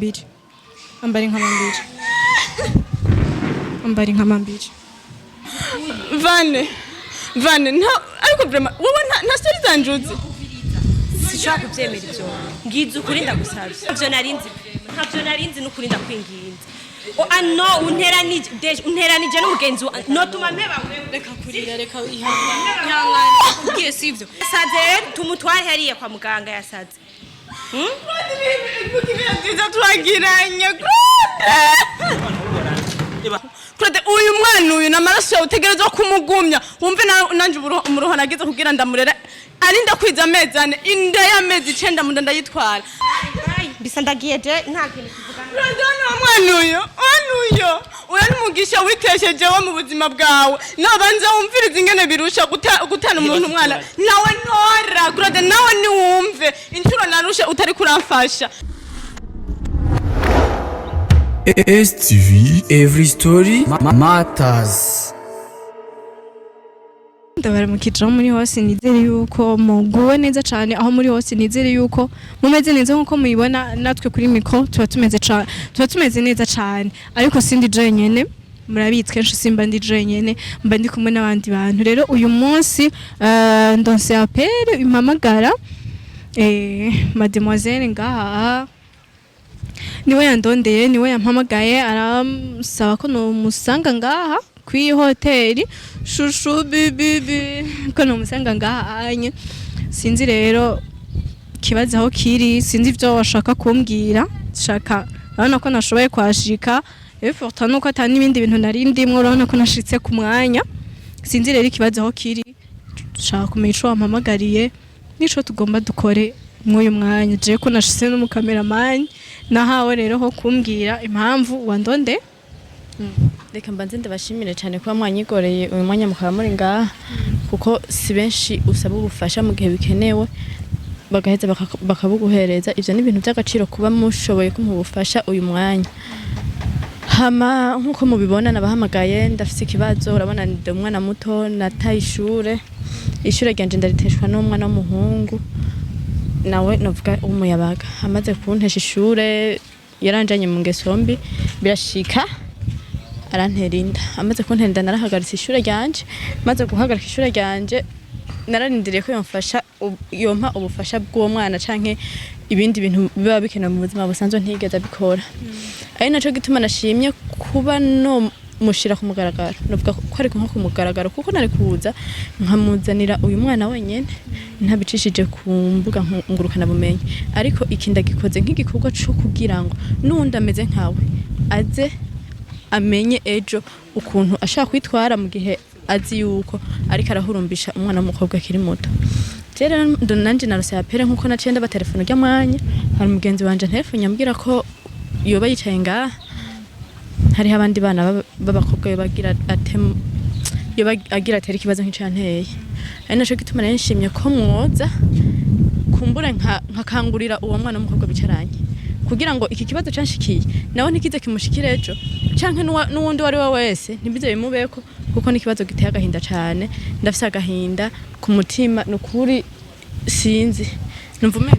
mbiri. Ambara inkama mbiri. Ambara inkama mbiri. Vane ariko vraiment wowe nta story zanjuze. Sishaka kubyemera ibyo. Ngize ukuri ndagusabye. Ibyo narinzi n'ukuri ndakwinginze. Ano unteranije n'umugenzi no tumameba reka kurira reka ihangana ubwiye sivyo. Yasaze tumutware hariya kwa muganga yasaze. Nziza twagiranye Claude uyu mwana uyu namaraso yawe utegerezwa kumugumya wumve nanje umuroho nagize kugira ndamurera ari ndakwiza amezane inda y'amezi 9 munda ndayitwara bisa ndagiye je nta kintu kivugana mwana uyu uyu n'umugisha witesheje wo mu buzima bwawe nabanza wumviriza ingene birusha gutana umuntu mwana nawe nora Claude nawe ni wumve incuro narusha utari kuramfasha STV Every Story Matters. Ndabaramukije muri hose nizere yuko muguwe neza cyane aho muri hose nizere yuko mumeze neza nkuko muyibona natwe kuri micro tuba tumeze neza cyane ariko sindi jenyene murabitse kenshi simba ndi jenyene mba ndi kumwe n'abandi bantu rero uyu munsi ndonse appel impamagara mademoiselle ngaha niwe yandondeye niwe yampamagaye arasaba ko no musanga ngaha kwi hoteli shushu bibi ko no musanga ngaha anye sinzi rero kibaza aho kiri sinzi ivyo washaka kumbwira shaka urabona ko nashoboye kwashika pourtant nuko atani ibindi bintu narindimwe urabona ko nashitse ku mwanya sinzi rero ikibaza aho kiri shaka kumenya ico wampamagariye nico tugomba dukore mwoyo mwanya je ko nashise no mu cameraman nahawe rero ho kumbwira impamvu wandonde reka mbanze ndabashimire cyane kuba mwanyigoreye uyu mwanya mukaba muri ngaha kuko si benshi usaba ubufasha mu gihe bikenewe bagaheza bakabuguhereza ivyo ni ibintu by'agaciro kuba mushoboye kumubufasha uyu mwanya hama nkuko mubibona nabahamagaye ndafise ikibazo urabona ndi umwana muto nataye ishure ryanje ndariteshwa n'umwana w'umuhungu nawe novuga umuyabaga amaze kuntesha ishure yaranjanye mu ngesombi birashika arantera inda amaze kuntenda narahagaritse ishure ryanje maze guhagarika ishure ryanje nararindiriye ko yompa ubufasha bw'uwo mwana canke ibindi bintu biba bikenewe mu buzima busanzwe ntigeze bikora ari naco gituma nashimye kuba no mushira ku mugaragaro novuga ko ariko nko ku mugaragaro kuko nari kuza nkamuzanira uyu mwana wenyene ntabicishije ku mbuga ngurukana bumenyi ariko ikinda gikoze nk'igikorwa cyo kugira ngo nundi ameze nkawe aze amenye ejo ukuntu ashaka kwitwara mu gihe azi yuko ariko arahurumbisha umwana w'umukobwa akiri muto rero ndonanje narose apere nkuko naciye ndaba telefone ry'amwanya hari umugenzi wanje telefone yambwira ko yoba yicaye ngaha hari abandi bana b'abakobwa agira atera ikibazo nk'icanteye ari naco gituma nshimye ko mwoza kumbura nkakangurira uwo mwana w'umukobwa bicaranye kugira ngo iki kibazo canshikiye nawe ntikize kimushikire ejo canke n'uwundi wari we wese ntibize bimubeko kuko n'ikibazo giteye agahinda cane ndafise agahinda ku mutima nukuri sinzi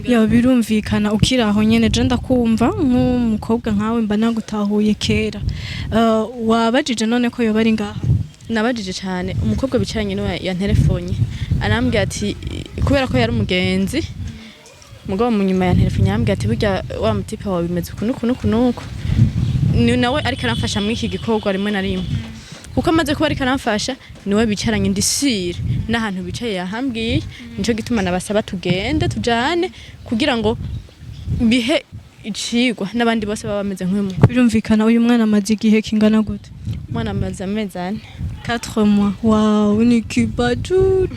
ya birumvikana ukiraho nyene je ndakumva nk'umukobwa nkawe mba nagutahuye kera wabajije none ko yoba ari ngaha nabajije cyane umukobwa bicaranye no ya telefone arambwira ati kubera ko yari umugenzi mugabo mu nyuma ya telefone yambwira ati burya wa mutipe wawe bimeze kunuko ni nawe ariko aramfasha muri iki gikorwa rimwe na rimwe kuko amaze kuba ariko aramfasha niwe bicaranye ndisire n'ahantu bicaye yahambwiye nico gituma nabasaba tugende tujane kugira ngo bihe icigwa n'abandi bose baba bameze nk'uyu birumvikana uyu mwana amaze igihe kingana gute mwana amaze amezi 4 mois wow ni kiba du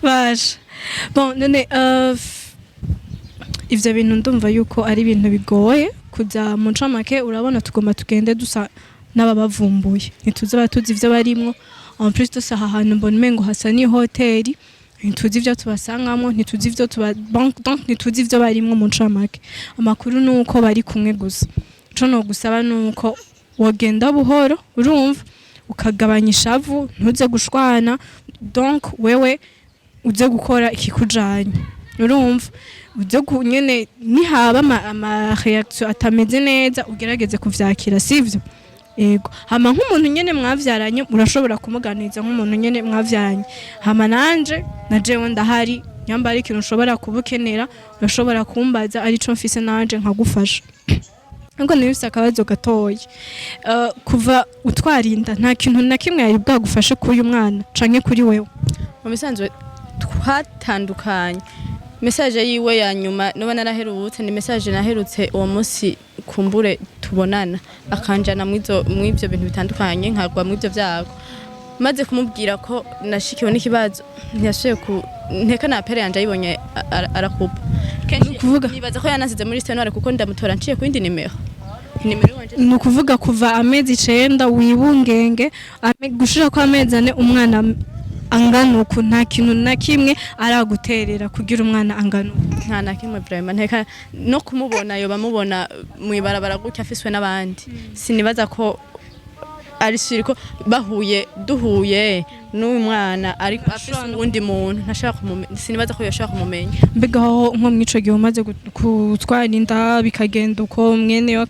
baje bon none ivyo bintu ndumva yuko ari ibintu bigoye kuza mu ncamake urabona tugomba tugende dusa n'ababavumbuye ntituzi abatuzi ivyo barimwo en plus dusa ahantu mbona umengo hasa ni hoteli ntituzi ivyo tubasangamo ntituzi ivyo donc ntituzi ivyo barimwo mu ncamake amakuru nuko bari kumwe gusa ico no gusaba nuko wogenda buhoro urumva ukagabanya ishavu ntuze gushwana donc wewe uze gukora ikikujanye urumva byo kunyene nihaba ama reaction atameze neza ugerageze kuvyakira sivyo ego hama nk'umuntu nyene mwavyaranye urashobora kumuganiza nk'umuntu nyene mwavyaranye hama nanje na jewe ndahari nyamba ari ikintu ushobora kubukenera urashobora kumbaza arico mfise nanje nkagufasha ngo nibise akabazo gatoyi kuva utwarinda nta kintu na kimwe yari bwagufashe kuri uyu mwana canke kuri wewe mu bisanzwe twatandukanye message yiwe ya nyuma no naraherutse ni message naherutse uwo munsi kumbure tubonana akanjana mw'ivyo bintu bitandukanye nkagwa mw'ivyo vyago maze kumubwira ko nashikiwe n'ikibazo ntiyashoye ku nteka na pere yanje ayibonye arakupa kenshi kuvuga nibaza ko yanasize muri stenware kuko ndamutora nciye ku yindi nimero ni ukuvuga kuva amezi 9 wibungenge gushira ko amezi 4 umwana angana uku nta kintu na kimwe araguterera kugira umwana angana nta na kimwe vraiment nteka no kumubona yo bamubona mwibarabara gutya afiswe n'abandi sinibaza ko ari siriko duhuye n'uyu mwana ari afise undi muntu ntashaka kumumenya sinibaza ko yashaka kumumenya mbega ho nko mwico gihe umaze kutwarinda bikagenda uko mwene yo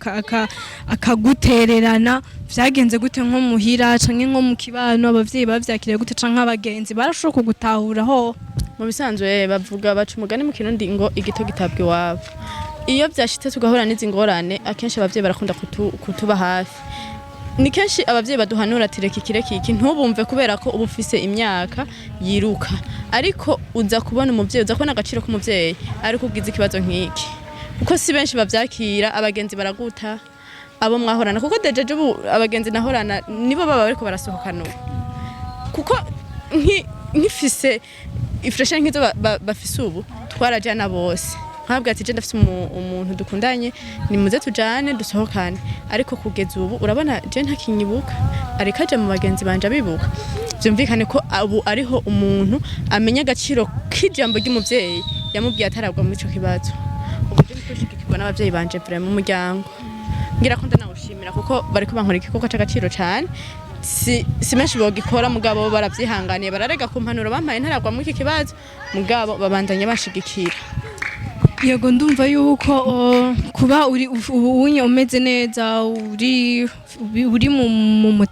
akagutererana vyagenze gute nko muhira canke nko mu kibano abavyeyi bavyakiriye gute canke abagenzi barashobora kugutahura ho mu bisanzwe bavuga baca umugani mu kirundi ngo igito gitabwa iwabo iyo vyashitse tugahura n'izi ngorane akenshi abavyeyi barakunda kutuba hafi ni kenshi abavyeyi baduhanura ati reka iki ntubumve kubera ko uba ufise imyaka yiruka ariko uza kubona umuvyeyi uza kubona agaciro k'umuvyeyi ariko ugize ikibazo nk'iki kuko si benshi bavyakira abagenzi baraguta abo mwahorana kuko dejeje ubu abagenzi nahorana nibo baba bariko barasohokana kuko nkifise ifreshe nk'izo bafise ubu twarajana bose nkabwa ati je ndafise umuntu dukundanye ni muze tujane dusohokane ariko kugeza ubu urabona je ntakinyibuka ariko aje mu bagenzi banje abibuka byumvikane ko ubu ariho umuntu amenya agaciro k'ijambo ry'umuvyeyi yamubwiye atarabwa muri ico kibazo ubu je ndikushikirwa n'abavyeyi banje vraiment mu muryango ngira ko ndanawushimira kuko bariko bankora ikikoko c'agaciro cyane si menshi bogikora mugabo baravyihanganiye bararega ku mpanuro bampaye ntaragwa muri iki kibazo mugabo babandanye bashigikira yego ndumva yuko kuba uri ubunye umeze neza uri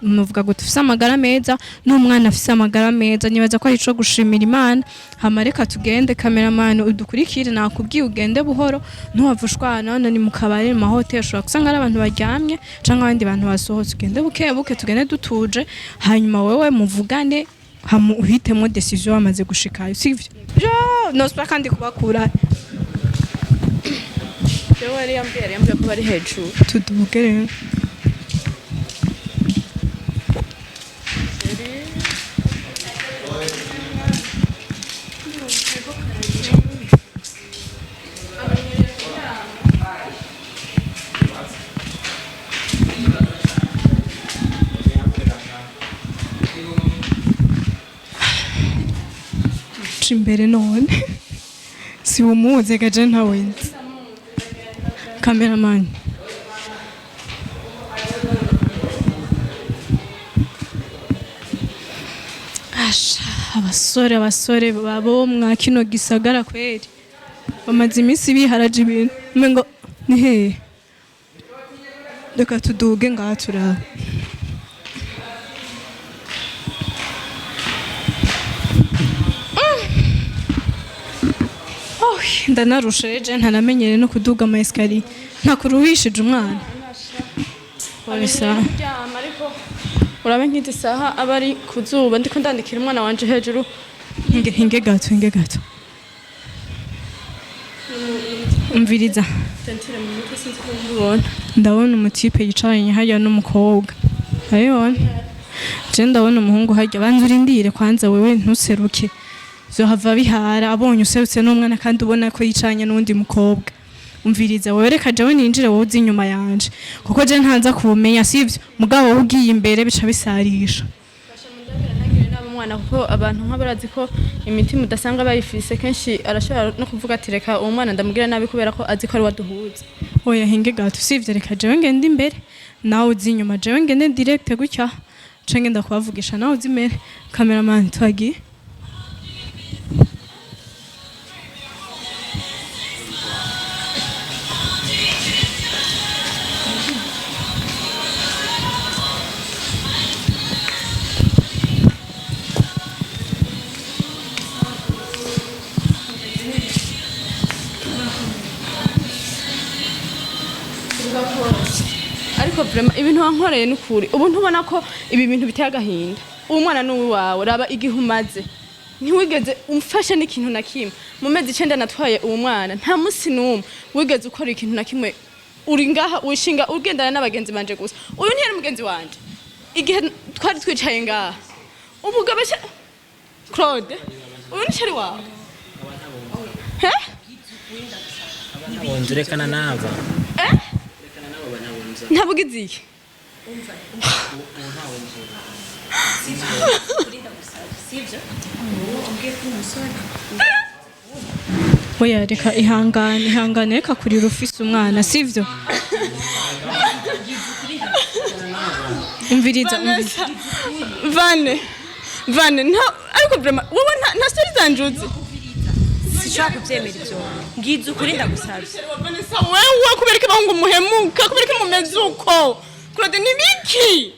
muvuga gute ufise amagara meza n'umwana afise amagara meza nibaza ko ari ico gushimira Imana hama reka tugende cameraman udukurikire nakubwiye ugende buhoro ntuwavushwana none ni mu kabare mu mahoteli ushobora gusanga ari abantu baryamye canke abandi bantu basohotse ugende buke tugende dutuje hanyuma wewe muvugane uhitemo decision wamaze gushikayo sivyo nospa kandi kubakura Jewe yari yambwiye ko bari hejuru tudumugere imbere none si umuze gaje ntawenze cameraman abasore babo mwa kino gisagara kweri bamaze iminsi biharaje ibintu ngo ni hehe reka tuduge ngaha turaba ndanarusheje ntanamenyere no kuduga ama escalier ntakuruhishije umwana urabe nk'iti saha abari kuzuba ndiko ndandikira umwana wanje hejuru hinge gato umviriza ndabona umutipe yicaranye hajya n'umukobwa ayibona je ndabona umuhungu hajya banza urindire kwanza wewe ntuseruke zohava bihara abonye userutse n'umwana kandi ubona ko yicanye n'undi mukobwa umviriza wewe reka jewe ninjire wowe uzi inyuma yanje kuko je ntanza kubumenya sivyo mugabo wowe ugiye imbere bica bisarisha umwana kuko abantu nk'abarazi ko imitima udasanga bayifise kenshi arashobora no kuvuga ati reka uwo mwana ndamugira nabi kubera ko azi ko ari waduhuza oya hinge gato sivyo reka jewe ngende imbere nawe uzi inyuma jewe ngende direct gutya canke ndakubavugisha nawe uzi imbere cameraman twagiye vraiment ibintu wankoreye n'ukuri ubu ntubona ko ibi bintu biteye agahinda uwo mwana n'uwawe raba igihe umaze ntiwigeze umfashe n'ikintu na kimwe mu mezi 9 natwaye uwo mwana nta musi n'umwe wigeze ukora ikintu na kimwe uri ngaha wishinga ugendana n'abagenzi banje gusa uyu ntiyari mugenzi wanje igihe twari twicaye ngaha Umugabo Claude uyu ni sheri wawe he Rekana naba ntabugiziye oya reka ihangane reka kurira ufise umwana sivyo umviriza Vane nta ariko vraiment wowe nta story zanjuze Sishaka kuvyemera ivyo ngize ukuri ndagusabye Vanessa wewe kubereka bahungu muhemuka kubereka mumezuko Claude nibiki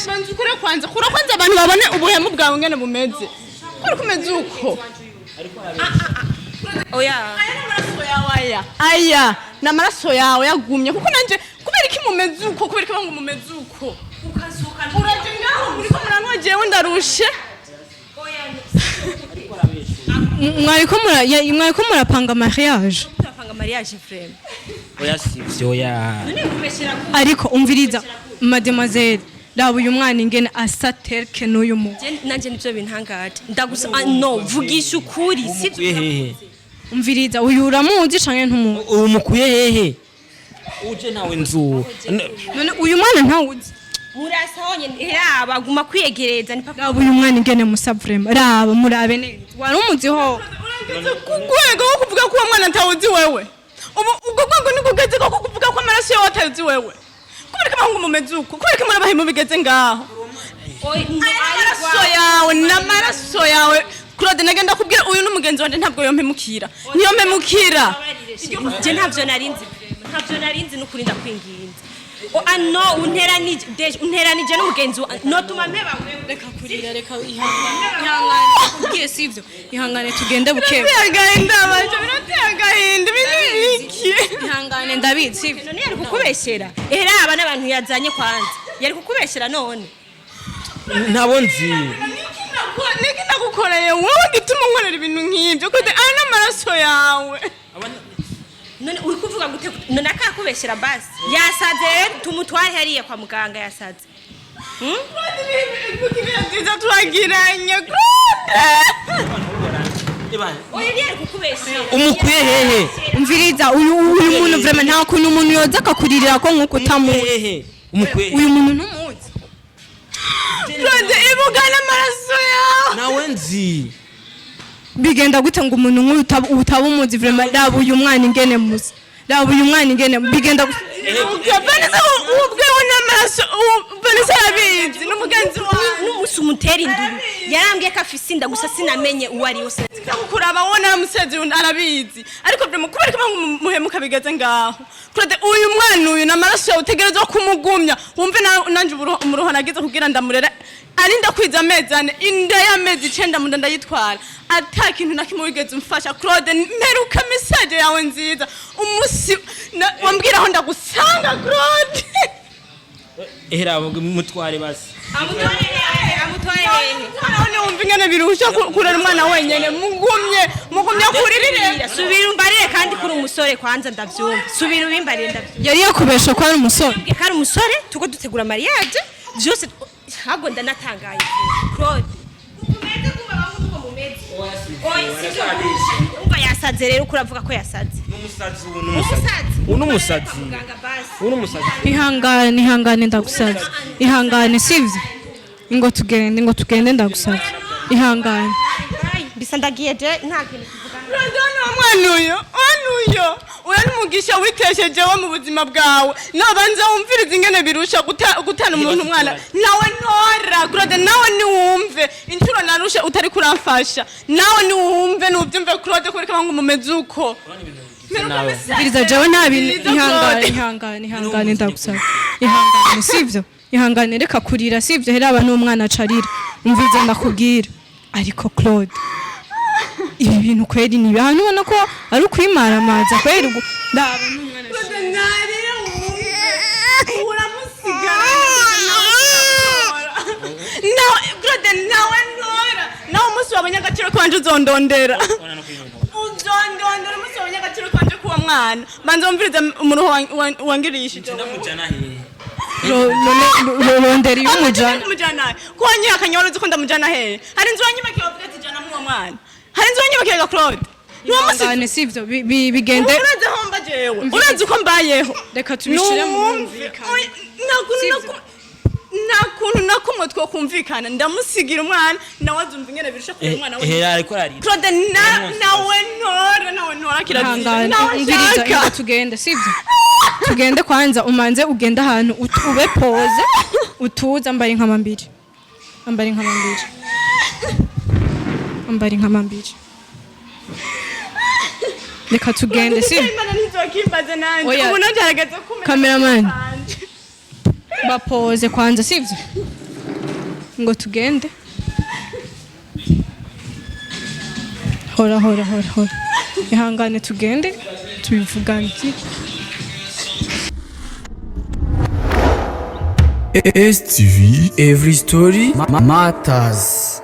banzu kure kwanza abantu babone ubuhemu bwawe ngene bumeze kuri kumezuko oya aya namaraso yawe yagumye kuko nanje kubereka mumezuko kubereka bahungu mumezuko ukazuka uraje ngaho muri ko muranwa jewe ndarushe mwariko murapanga mariage turapanga mariage frame oya sivyo ya ariko umviriza mademoiselle raba uyu mwana ingene asa terke n'uyu mu nanje nivyo bintangaje ndagusa no vugisha ukuri sivyo hehe umviriza uyu uramuzi canke ntumuzi umukuye hehe uje nawe nzu none uyu mwana ntawuzi murasa honyene raba guma kwiyegereza ni papa raba uyu mwana ingene musa vraiment raba murabe neza wari umuziho kugwego wo kuvuga ko uwo mwana atawuzi wewe ubwo gwego nikugeze ko kuvuga ko amaraso yawe atawuzi wewe kubereka bahungu mumezuko kubereka murabahe bigeze ngaho amaraso yawe Claude nagenda kubwira uyu n'umugenzi wanje ntabwo yompemukira niyo mpemukira je ntavyo narinzi n'ukuri ndakwinginze ano unteranije n'umugenzi notuma mpeba reka kurira reka ihangane kubwiye sivyo ihangane tugende bukewe agahinda baje birateye agahinda ibiki ihangane ndabizi sivyo none yari kukubeshera aba n'abantu yazanye kwanza yari kukubeshera none ntabo nzi niki nagukoreye wowe gituma nkorera ibintu nk'ibyo kuko ari n'amaraso yawe none uri kuvuga gute none akakubeshera basi yasaze tumutware hariya kwa muganga yasaze nziza twagiranye oya yari kukubeshera umukuye hehe umviriza uyu muntu vraiment nta kuntu umuntu yoza akakuririra ko nkuko utamuzi hehe umukuye uyu muntu ntumuzi Claude ibuga n'amaraso yawe nawe nzi bigenda gute ngo umuntu nk'uyu utabumuzi vraiment raba uyu mwana ingene muzi raba uyu mwana ingene bigenda Vanessa ubwewe n'amaraso Vanessa yabizi n'umugenzi wawe n'umusi umutera induru yarambwiye ko afise inda gusa sinamenye uwo ari wose kuraba wowe naramuseze arabizi ariko vraiment kubereka muhemuka bigeze ngaho Claude uyu mwana uyu n'amaraso yawe utegerezwa kumugumya wumve nanje umuruho nagize kugira ndamurera arinda kwiza amezi 4 inda y'amezi 9 munda ndayitwara ata kintu na kimwe wigeze umfasha Claude mperuka message yawe nziza umusi wambwira aho ndagusanga Claude ehera mutware basi amutware none wumva ingene birusha kurera umwana wenyene mugumye kuririre subira umbarire kandi kuri umusore kwanza ndavyumva subira ubimbarire ndavyumva yari yakubesha ko ari umusore kari umusore tuko dutegura mariage byose hago ndanatangaye Claude umeze kuba bamuko mumeze umva yasaze rero kuravuga ko yasaze n'umusazi ihangane ndagusabye ihangane sivyo ingo tugende ndagusabye ihangane bisa ndagiye je nta kintu kivugana mwana uyo n'umugisha witesheje wo mu buzima bwawe nabanza wumviriza ingene birusha gutana umuntu umwana nawe ntora Claude nawe niwumve inturo narushe utari kuramfasha nawe niwumve nubyumve Claude kureka bangu mumezuko biriza jewe nta bintu ihangane ndagusabye ihangane sivyo ihangane reka kurira sivyo hera abantu umwana acarira umvize ndakubwira ariko Claude ibi bintu kweri ni abantu ubona ko ari ukwimaramaza kweri ndaba n'umwana agaciro kwanje uzondondera Ona no kwinona. uzondondera umunsi wabonye agaciro kwanje k'uwo mwana banza wumvirize umuntu wangirishije Ndamujana he. rondera iyo umujana kumujana ko wanyihakanye wari uzi ko ndamujana hehe hari inzu wanyibakiye wavuga ati jana mw'uwo mwana hari inzu wanyibakiye ga Claude ihangane sivyo bigende urazi aho mba jewe urazi uko mbayeho reka tubishire mu mwumvikano nta kuntu na kumwe twokumvikana ndamusigira umwana nawe azumva ingene birusha kure umwana we Hera ariko ararira. Claude nawe ntora kirazira ihangane nawe umviriza nshaka ngo tugende sivyo tugende kwanza umanze ugende ahantu ube pose utuze ambara inkama mbiri reka tugende sivyo Imana ntizokimbaze nanje Oya. ubu nagerageza kumenya Cameraman. kanje. bapoze kwanza sivyo ngo tugende hora ihangane tugende tubivugane STV, every story matters.